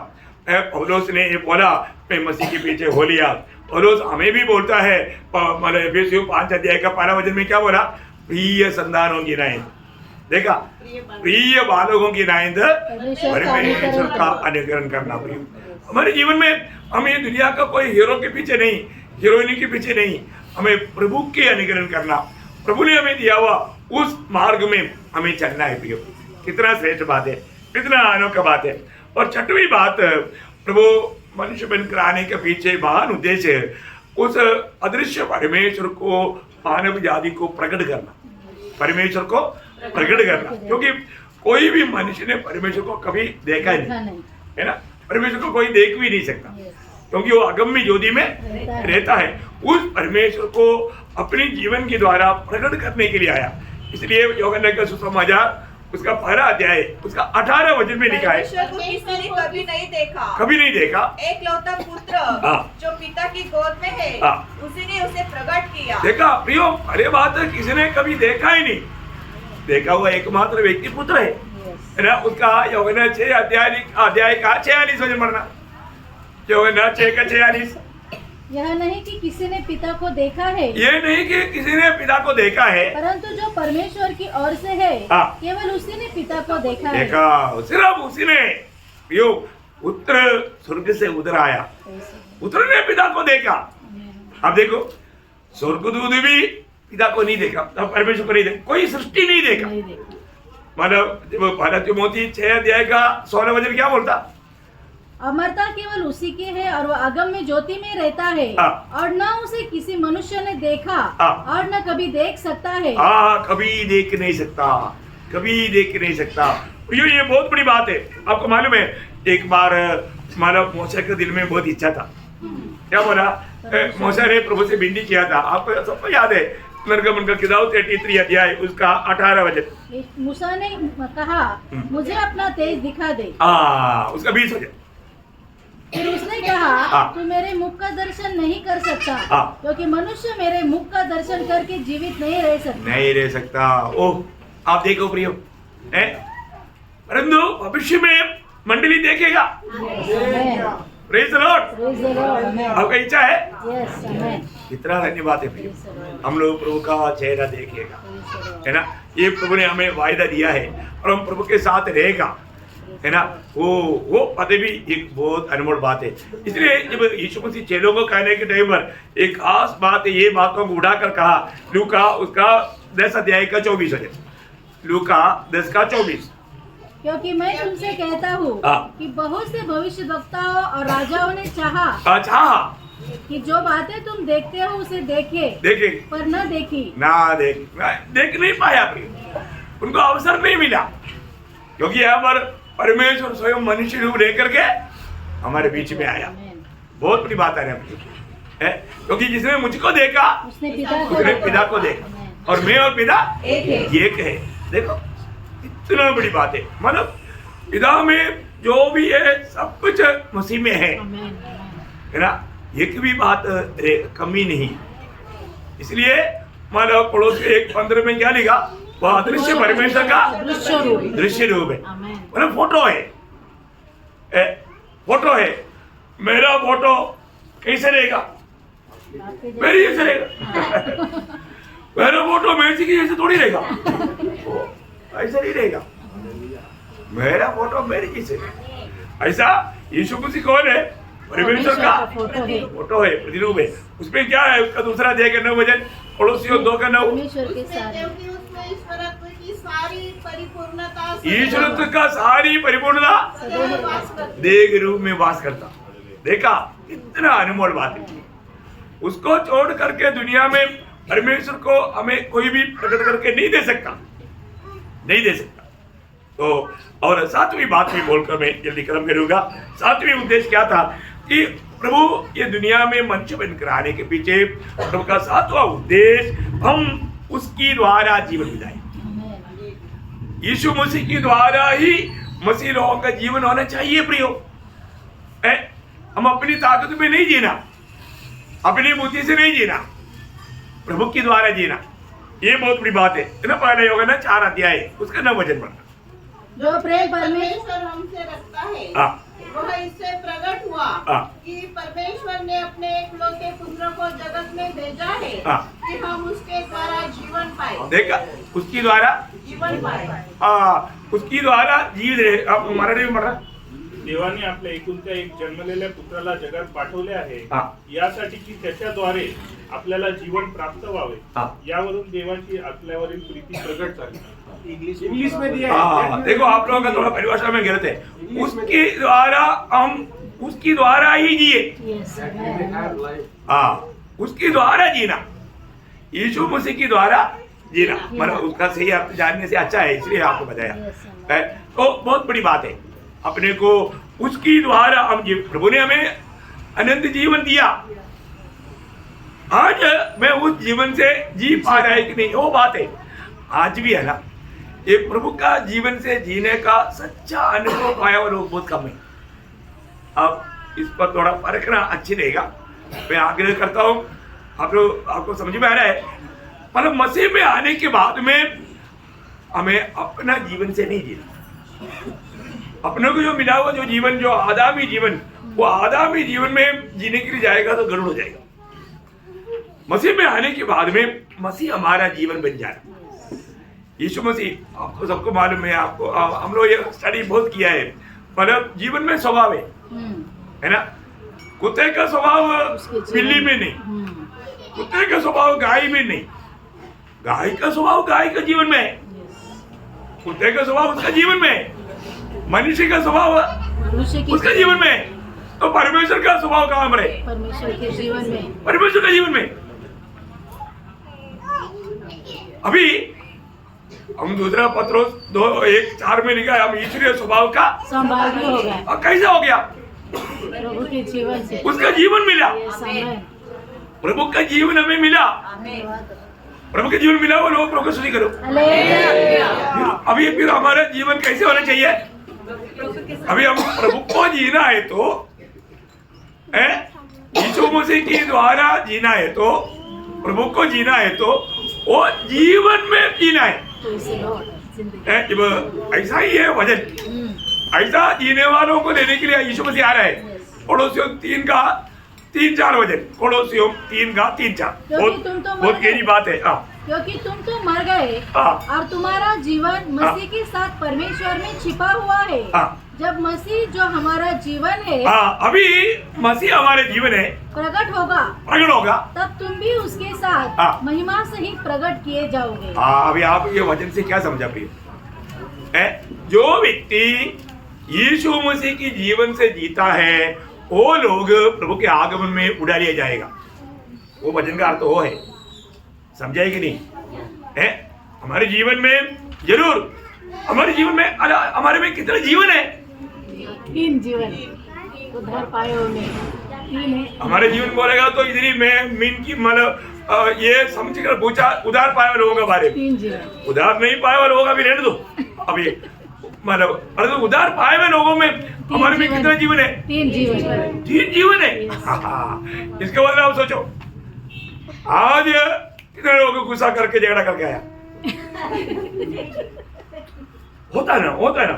पौलुस ने ये बोला मैं मसीह के पीछे हो लिया। पौलुस हमें भी बोलता है, मतलब एफेसियों 5 का 12 में क्या बोला? प्रिय संतानों की नाइंद, देखा, प्रिय बालकों की नाइंद परमेश्वर का अनुकरण करना। प्रिय, हमारे जीवन में हम ये दुनिया का कोई हीरो के पीछे नहीं, हीरोइन के पीछे नहीं, हमें प्रभु के अनुकरण करना। प्रभु ने हमें दिया हुआ उस मार्ग में हमें चलना है। प्रियो, कितना श्रेष्ठ बात है, कितना अनोखा बात है। और छठवीं बात, प्रभु मनुष्य बनकर आने के पीछे महान उद्देश्य है उस अदृश्य परमेश्वर को मानव जाति को प्रकट करना, परमेश्वर को प्रकट करना। क्योंकि कोई भी मनुष्य ने परमेश्वर को कभी देखा ही नहीं, है ना। परमेश्वर को कोई देख भी नहीं सकता, क्योंकि वो अगम्य ज्योति में रहता है। उस परमेश्वर को अपने जीवन के द्वारा प्रकट करने के लिए आया। इसलिए यूहन्ना का सुसमाचार उसका 1 अध्याय उसका 18 में लिखा है, परमेश्वर को किसी ने कभी नहीं देखा, कभी नहीं देखा। एकलौता पुत्र जो पिता की गोद में है, उसी ने उसे प्रकट किया। देखा प्रियो, अरे बात है, किसी ने कभी देखा ही नहीं। देखा हुआ एकमात्र व्यक्ति पुत्र है ना। उसका यूहन्ना 6 अध्याय का 46 वचन पढ़ना। यूहन्ना 6 का 46। यह नहीं कि किसी ने पिता को देखा है, ये नहीं कि किसी ने पिता को देखा है, परंतु जो परमेश्वर की ओर से है केवल उसी ने पिता को देखा है। सिर्फ उसी ने। यो पुत्र स्वर्ग से उतर आया, पुत्र ने पिता को देखा। अब देखो, स्वर्गदूत भी पिता को नहीं देखा, परमेश्वर को नहीं देखा, कोई सृष्टि नहीं देखा। मतलब 1 तिमोथी 6 अध्याय का 16 वचन क्या बोलता? अमरता केवल उसी की है और वह अगम्य ज्योति में रहता है और न उसे किसी मनुष्य ने देखा और न कभी देख सकता है। कभी देख नहीं सकता, कभी देख नहीं सकता। ये बहुत बड़ी बात है। आपको मालूम है, एक बार मानव मूसा के दिल में बहुत इच्छा था। क्या बोला? मूसा ने प्रभु से विनती किया था, आपको सबको याद है, निर्गमन का किताब 33 अध्याय उसका 18 वचन। मूसा ने कहा, मुझे अपना तेज दिखा दे। उसका 20 वचन। फिर उसने कहा, तू मेरे मुख का दर्शन नहीं कर सकता, क्योंकि मनुष्य मेरे मुख का दर्शन करके जीवित नहीं रह सकता। ओह, आप देखो प्रियो, परंतु भविष्य में मंडली देखेगा। Praise the Lord. आपका इच्छा है? कितना धन्यवाद है प्रियो, हम लोग प्रभु का चेहरा देखेगा, है ना। ये प्रभु ने हमें वायदा दिया है और हम प्रभु के साथ रहेगा, है ना। वो पते भी एक बहुत अनमोल बात है। इसलिए जब यीशु मसीह चेलों को कहने के टाइम पर एक खास बात है, ये बातों को उड़ाकर कहा। लूका उसका 10 अध्याय का 24 वचन। लूका 10 का 24। क्योंकि मैं तुमसे कहता हूँ कि बहुत से भविष्यवक्ताओं और राजाओं ने चाहा कि जो बातें तुम देखते हो उसे देखे पर न देख नहीं पाया, उनको अवसर नहीं मिला, क्योंकि यहाँ पर परमेश्वर स्वयं मनुष्य रूप लेकर के हमारे बीच में आया। बहुत बड़ी बात है। क्योंकि जिसने मुझको देखा उसने उसने पिता को देखा, और मैं और पिता एक है। देखो इतना बड़ी बात है, मतलब पिता में जो भी है सब कुछ मसीह में है ना, एक भी बात कमी नहीं। इसलिए मतलब पड़ोसी 1:15 में क्या लिखा, वह अदृश्य परमेश्वर का दृश्य रूप है, मतलब फोटो है, फोटो है। मेरा फोटो कैसे रहेगा, मेरी जैसे रहेगा। मेरा फोटो मेरी की जैसे थोड़ी रहेगा, ऐसा नहीं रहेगा। मेरा फोटो मेरी जैसे, ऐसा यीशु मसीह कौन है, परमेश्वर का फोटो है, प्रतिरूप है। उसमें क्या है, उसका दूसरा अध्याय का 9 वचन, पड़ोसियों 2 का 9, ईश्वरत्व का सारी परिपूर्णता देह रूप में वास करता। देखा कितना अनमोल बात है। उसको छोड़ करके दुनिया में परमेश्वर को हमें कोई भी प्रकट करके नहीं दे सकता, नहीं दे सकता। तो और 7वीं बात भी बोलकर मैं जल्दी खत्म करूंगा। 7वीं उद्देश्य क्या था कि प्रभु ये दुनिया में मनुष्य बनकर आने के पीछे प्रभु का 7वां उद्देश्य, हम उसकी द्वारा जीवन बिताएं। यीशु मसीह की द्वारा ही मसीह लोगों का जीवन होना चाहिए। प्रियो, हम अपनी ताकत में नहीं जीना, अपनी बुद्धि से नहीं जीना, प्रभु की द्वारा जीना, ये बहुत बड़ी बात है ना। पहले होगा ना 4 अध्याय, उसका 9 वचन पढ़ना। जो प्रेम परमेश्वर हमसे रखता है वह इससे प्रकट हुआ कि परमेश्वर ने अपने एकलौते पुत्र को जगत में भेजा है कि हम उसके द्वारा जीवन पाए। देखा, उसकी द्वारा जीवन पाए, उसकी द्वारा जीव रहे। आप मराठी में पढ़ा, देवाने आपल्या एकुलत्या एक जन्मलेल्या पुत्राला जगात पाठवले आहे यासाठी की त्याच्याद्वारे आपल्याला जीवन प्राप्त व्हावे, यावरून देवाची आपल्यावरील प्रीती प्रकट झाली। इंग्लिश में दिया है। देखो आप लोगों का थोड़ा परिभाषा में गलत है। उसके द्वारा हम उसकी द्वारा ही जिए, उसकी द्वारा जीना, यीशु मसीह की द्वारा जीना, मतलब उसका सही अर्थ जानने से अच्छा है, इसलिए आपको बताया। तो बहुत बड़ी बात है, अपने को उसकी द्वारा हम प्रभु ने हमें अनंत जीवन दिया। आज मैं उस जीवन से जी पा रहा है कि नहीं, वो बात है। आज भी है ना, ये प्रभु का जीवन से जीने का सच्चा अनुभव पाया हुआ लोग बहुत कम है। अब इस पर थोड़ा परखना अच्छी रहेगा। मैं आग्रह करता हूँ, आपको समझ में आ रहा है, मतलब मसीह में आने के बाद में हमें अपना जीवन से नहीं जीना। अपने को जो मिला हुआ जो जीवन, जो आदामी जीवन, वो आदामी जीवन में जीने के लिए जाएगा तो गड़बड़ हो जाएगा। मसीह में आने के बाद में मसीह हमारा जीवन बन जाएगा। यीशु मसीह, आपको सबको मालूम है, आपको हम लोग ये स्टडी बहुत किया है, मतलब जीवन में स्वभाव है ना। कुत्ते का स्वभाव बिल्ली में नहीं, कुत्ते का स्वभाव गाय में नहीं, गाय का स्वभाव गाय के जीवन में है, कुत्ते का स्वभाव उसका जीवन में है, मनुष्य का स्वभाव उसका जीवन में है। तो परमेश्वर का स्वभाव कहाँ पर है? परमेश्वर के जीवन में, परमेश्वर के जीवन में। अभी हम दूसरा पत्रोस 2:1-4 में लिखा है, हम ईश्वरीय स्वभाव का संभागी हो गए। और कैसे हो गया? प्रभु के जीवन से, उसका जीवन मिला, प्रभु का जीवन हमें मिला, प्रभु का जीवन मिला। वो लोग प्रभु को स्तुति करो। अभी फिर हमारा जीवन कैसे होना चाहिए? अभी हम प्रभु को जीना है तो यीशु मसीह के द्वारा जीना है, तो प्रभु को जीना है, तो वो जीवन में जीना है। जब ऐसा ही है वजन, ऐसा जीने वालों को देने के लिए यीशु मसीह आ रहा है। पड़ोसियों 3-4 वजन, पड़ोसियों 3-4 बहुत गहरी बात है। क्योंकि तुम तो मर गए और तुम्हारा जीवन मसीह के साथ परमेश्वर में छिपा हुआ है। जब मसीह जो हमारा जीवन है, अभी मसीह हमारे जीवन है, प्रकट होगा, तब तुम भी उसके साथ महिमा से ही प्रकट किए जाओगे। अभी आप ये वचन से क्या समझा प्रिय? जो व्यक्ति यीशु मसीह की जीवन से जीता है, वो लोग प्रभु के आगमन में उड़ा लिया जाएगा। वो वचन का अर्थ वो है, समझाए कि नहीं? हमारे जीवन में जरूर, हमारे जीवन में, हमारे में कितना जीवन है? 3 जीवन उद्धार पाए में हमारे जीवन बोलेगा तो इधर ही मैं मीन की मतलब ये समझ कर पूछा उधार पाए वाले लोगों के बारे में। उधार नहीं पाए वाले लोगों का भी रहने दो अभी, मतलब अरे तो उधार पाए हुए लोगों में हमारे में कितना जीवन है? 3 जीवन। 3 जीवन है। इसके बाद आप सोचो आज कितने लोगों को गुस्सा करके झगड़ा करके आया। होता है ना।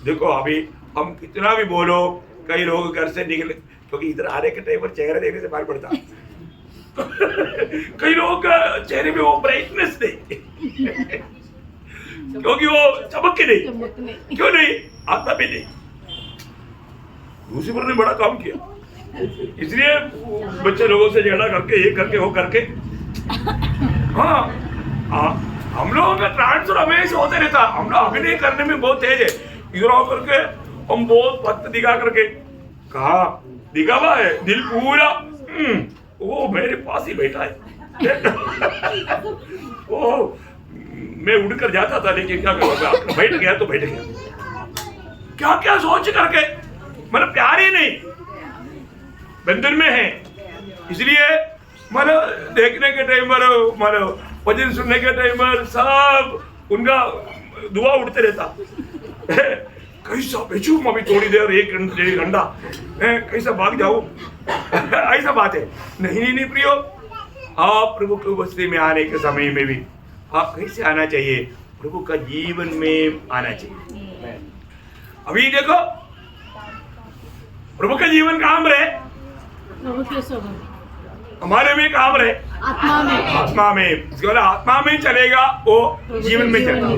देखो अभी हम कितना भी बोलो, कई लोग घर से निकले क्योंकि इधर आने के टाइम पर चेहरा देखने से मार पड़ता। कई लोगों का चेहरे में वो ब्राइटनेस नहीं क्योंकि वो चमक के नहीं। क्यों नहीं? आता भी नहीं। लूसीफर ने बड़ा काम किया, इसलिए बच्चे लोगों से झगड़ा करके ये करके वो करके। हाँ, हम लोगों का ट्रांसफर हमेशा होते रहता। हम लोग अभिनय करने में बहुत तेज है। इधर आकर के हम बहुत भक्त दिखा करके कहा दिखावा है, दिल पूरा वो मेरे पास ही बैठा है। वो मैं उड़कर जाता था लेकिन क्या करूँगा, बैठ गया तो बैठ गया। क्या क्या सोच करके, मतलब प्यार ही नहीं, बंधन में है। इसलिए मतलब देखने के टाइम पर, मतलब भजन सुनने के टाइम पर सब उनका दुआ उठते रहता। कैसा बेचू अभी थोड़ी देर 1 घंटा कैसा भाग जाऊं। ऐसा बात है। नहीं प्रियो, आप प्रभु की उपस्थिति में आने के समय में भी आप कैसे आना चाहिए? प्रभु का जीवन में आना चाहिए। अभी देखो प्रभु का जीवन कहाँ रहे? हमारे में कहाँ रहे? आत्मा में। इसके बाद आत्मा में चलेगा वो जीवन में चलेगा।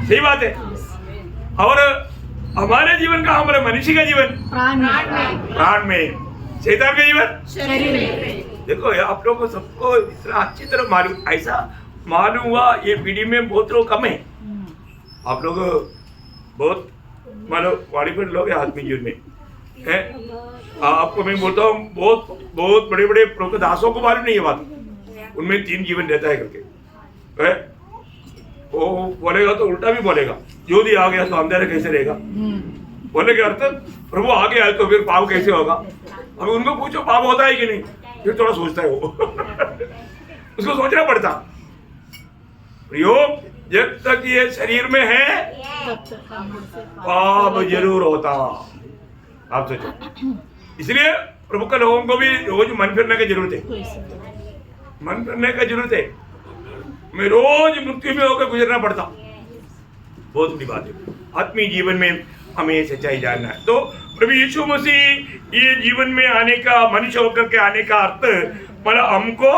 सही बात है। और हमारे जीवन कहाँ रहे? मनुष्य का जीवन प्राण में, शैतान का जीवन शरीर में। देखो आप लोगों को सबको इतना अच्छी तरह मालूम, ऐसा मालूम हुआ ये पीढ़ी में बहुत लोग कम है। आप लोग बहुत मानो क्वालिफाइड लोग हैं आत्मिक जीवन में है। आपको मैं बोलता हूँ बहुत बड़े बड़े प्रभु दासों को मालूम नहीं है बात। उनमें 3 जीवन रहता है करके है। वो बोलेगा तो उल्टा भी बोलेगा, ज्योति आ गया तो अंधेरा कैसे रहेगा। बोले के अर्थ प्रभु आ गया तो फिर पाप कैसे होगा। अभी उनको पूछो पाप होता है कि नहीं, फिर थोड़ा सोचता है वो। उसको सोचना पड़ता। प्रियो, जब तक ये शरीर में है पाप जरूर होता। आप सोचो। इसलिए प्रभु के लोगों को भी रोज मन फिरने की जरूरत है। मन फिरने की जरूरत है। मैं रोज मृत्यु में होकर गुजरना पड़ता। बहुत बड़ी बात है। आत्मीय जीवन में हमें सच्चाई जानना है। तो प्रभु यीशु मसीह ये जीवन में आने का, मनुष्य होकर के आने का अर्थ मतलब हमको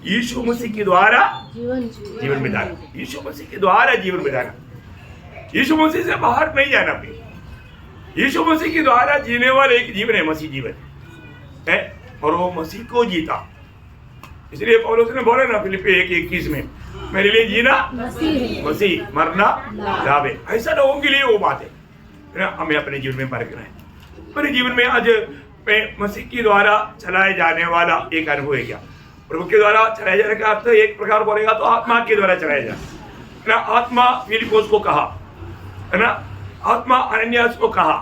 यीशु मसीह के द्वारा जीवन में जाना। यीशु मसीह के द्वारा जीवन में जाना। यीशु मसीह से बाहर नहीं जाना। भी यीशु मसीह के द्वारा जीने वाला एक जीवन है, मसीह जीवन है। और वो मसीह को जीता। इसलिए पौलुस ने बोला ना फिलिप्पी 1:21 में, मेरे लिए जीना मसीह, मरना लाभ है। ऐसा लोगों के लिए वो बात है। हमें अपने जीवन में फर्क है। मेरे जीवन में आज मैं मसीह के द्वारा चलाए जाने वाला एक अनुभव है। क्या प्रभु के द्वारा चलाए जाने का अर्थ एक प्रकार बोलेगा तो आत्मा के द्वारा चलाया जाए। आत्मा फिलिप्पोस को कहा है ना, आत्मा अनन्यास को कहा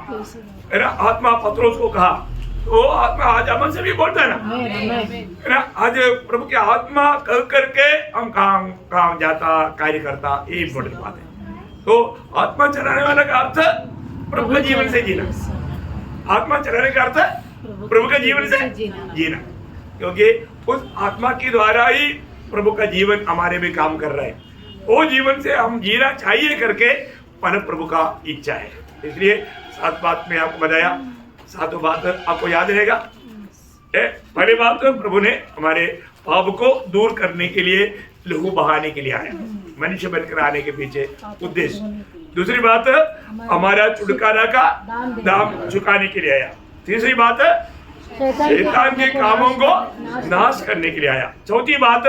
है ना, आत्मा पत्रोस को कहा। तो आत्मा आज अमन से भी बोलता है ना। आज प्रभु की आत्मा कर करके हम काम जाता, कार्य करता। ये इम्पोर्टेंट बात है। तो आत्मा चलाने वाला का अर्थ प्रभु के जीवन से जीना। आत्मा चलाने का अर्थ प्रभु के जीवन से जीना, क्योंकि उस आत्मा के द्वारा ही प्रभु का जीवन हमारे में काम कर रहा है। वो जीवन से हम जीना चाहिए करके मन प्रभु का इच्छा है। इसलिए 7 बात में आपको बताया। 7 बात आपको याद रहेगा। पहली बात तो प्रभु ने हमारे पाप को दूर करने के लिए लहू बहाने के लिए आया, मनुष्य बनकर आने के पीछे उद्देश्य। दूसरी बात हमारा छुटकारा का दाम चुकाने के लिए आया। तीसरी बात शैतान के कामों को नाश करने के लिए आया। चौथी बात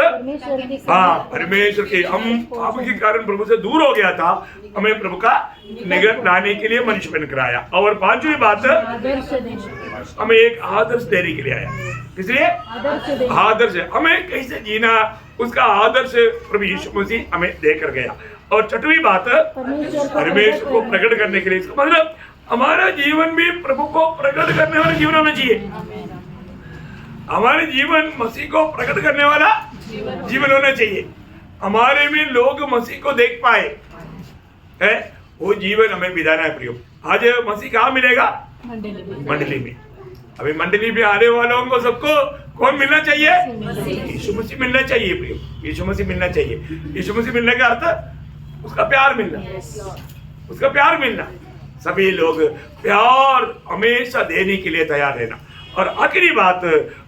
परमेश्वर के, हम पाप के कारण प्रभु से दूर हो गया था, हमें प्रभु का निकट लाने के लिए मनुष्य बनकर आया। और 5वीं बात हमें एक आदर्श देने के लिए आया। इसलिए आदर्श हमें कैसे जीना, उसका आदर्श प्रभु यीशु मसीह हमें देकर गया। और 6वीं बात परमेश्वर को प्रकट करने के लिए, इसका मतलब हमारा जीवन भी प्रभु को प्रकट करने वाला जीवन होना चाहिए। हमारे जीवन मसीह को प्रकट करने वाला जीवन होना चाहिए। हमारे में लोग मसीह को देख पाए है, वो जीवन हमें बिताना है प्रियो। आज मसीह कहाँ मिलेगा? मंडली में। अभी मंडली में आने वालों को सबको कौन मिलना चाहिए? यीशु मसीह मिलना चाहिए प्रियो। यीशु मसीह मिलना चाहिए। यीशु मसीह मिलने का अर्थ उसका प्यार मिलना, उसका प्यार मिलना। सभी लोग प्यार हमेशा देने के लिए तैयार रहना। और आखिरी बात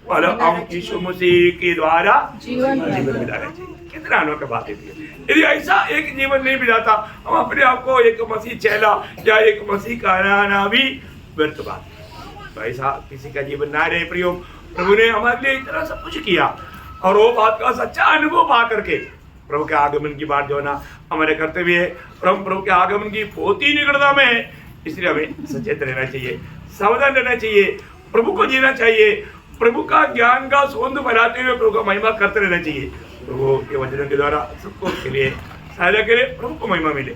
वाला, हम यीशु मसीह के द्वारा जीवन बिताना चाहिए। कितना अनोखा बात है। यदि ऐसा एक जीवन नहीं बिताता, हम अपने आप को एक मसीह चेला या एक मसीह कहलाना भी व्यर्थ बात है। तो ऐसा किसी का जीवन ना रहे प्रियो। प्रभु ने हमारे लिए इतना सब कुछ किया, और वो बात का सच्चा अनुभव पा करके प्रभु के आगमन की बात जो है ना हमारे कर्तव्य है। प्रभु के आगमन की बहुत ही निकटता में है, इसलिए हमें सचेत रहना चाहिए, सावधान रहना चाहिए, प्रभु को जीना चाहिए, प्रभु का ज्ञान का सौंद फैलाते हुए प्रभु का महिमा करते रहना चाहिए। प्रभु के वचनों के द्वारा सबको के लिए सहायता करे। प्रभु को महिमा मिले।